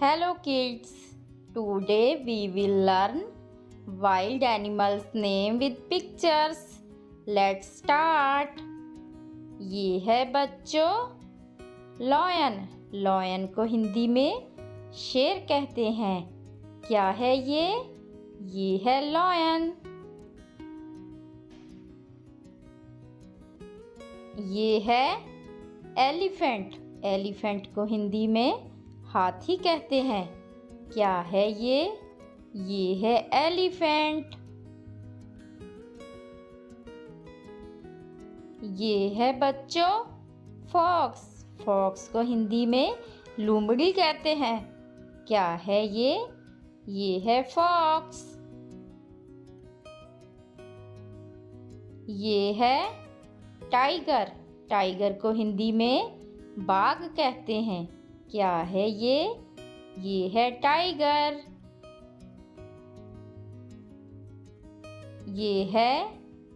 Hello kids, today we will learn wild animals name with pictures. Let's start. ये है बच्चों lion. Lion को हिंदी में शेर कहते हैं। क्या है ये? ये है लॉयन। ये है एलिफेंट। एलिफेंट को हिंदी में हाथी कहते हैं। क्या है ये? ये है एलिफेंट। ये है बच्चों फॉक्स। फॉक्स को हिंदी में लोमड़ी कहते हैं। क्या है ये? ये है फॉक्स। ये है टाइगर। टाइगर को हिंदी में बाघ कहते हैं। क्या है ये? ये है टाइगर। ये है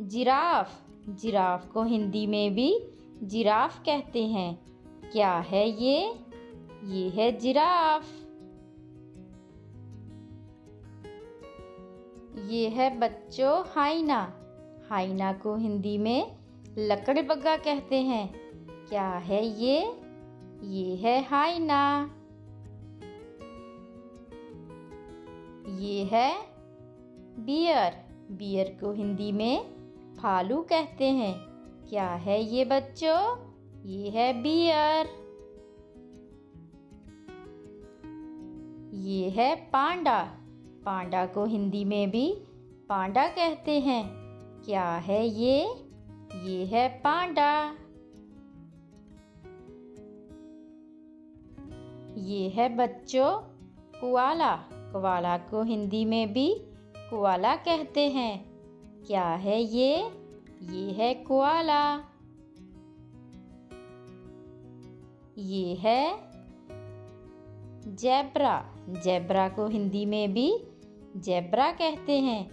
जिराफ। जिराफ को हिंदी में भी जिराफ कहते हैं। क्या है ये? ये है जिराफ। ये है बच्चों हाइना। हाइना को हिंदी में लकड़बग्गा कहते हैं। क्या है ये? ये है हाइना। ये है बियर। बियर को हिंदी में भालू कहते हैं। क्या है ये बच्चों? ये है बियर। ये है पांडा। पांडा को हिंदी में भी पांडा कहते हैं। क्या है ये? ये है पांडा। ये है बच्चों कोआला। कोआला को हिंदी में भी कोआला कहते हैं। क्या है ये? ये है कोआला। ये है ज़ेब्रा। ज़ेब्रा को हिंदी में भी ज़ेब्रा कहते हैं।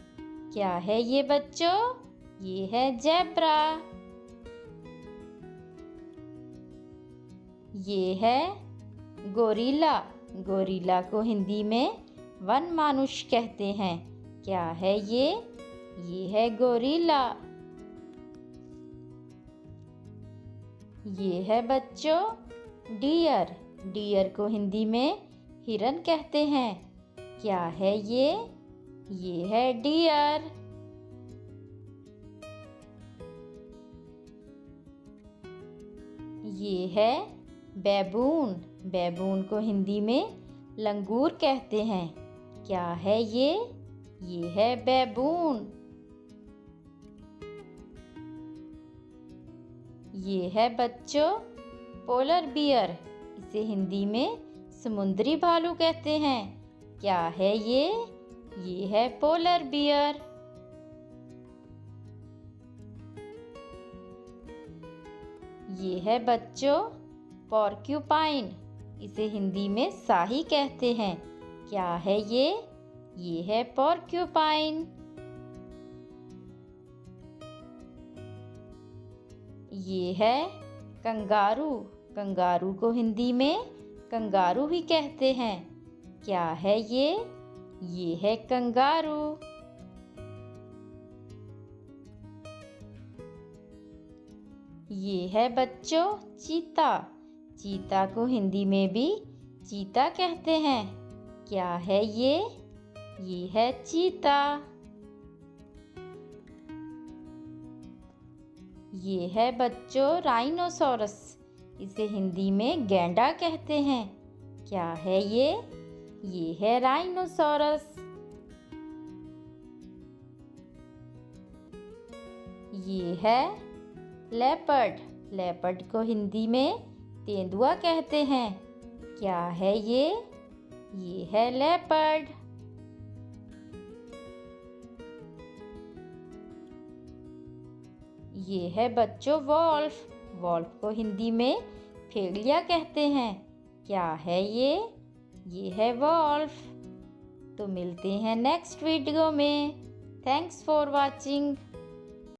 क्या है ये बच्चों? ये है ज़ेब्रा। ये है गोरिल्ला। गोरिल्ला को हिंदी में वन मानुष कहते हैं। क्या है ये? ये है गोरिल्ला। ये है बच्चों डियर। डियर को हिंदी में हिरन कहते हैं। क्या है ये? ये है डियर। ये है बैबून। बैबून को हिंदी में लंगूर कहते हैं। क्या है ये? ये है बैबून। ये है बच्चों पोलर बियर। इसे हिंदी में समुद्री भालू कहते हैं। क्या है ये? ये है पोलर बियर। ये है बच्चों पॉर्क्यूपाइन। इसे हिंदी में साही कहते हैं। क्या है ये? ये है पॉर्क्यूपाइन। ये है कंगारू। कंगारू को हिंदी में कंगारू ही कहते हैं। क्या है ये? ये है कंगारू। ये है बच्चों चीता। चीता को हिंदी में भी चीता कहते हैं। क्या है ये? ये है चीता। ये है बच्चों राइनोसोरस। इसे हिंदी में गैंडा कहते हैं। क्या है ये? ये है राइनोसोरस। ये है लेपर्ड। लेपर्ड को हिंदी में तेंदुआ कहते हैं। क्या है ये? ये है लेपर्ड। ये है बच्चों वॉल्फ। वॉल्फ को हिंदी में भेड़िया कहते हैं। क्या है ये? ये है वॉल्फ। तो मिलते हैं नेक्स्ट वीडियो में। Thanks for watching.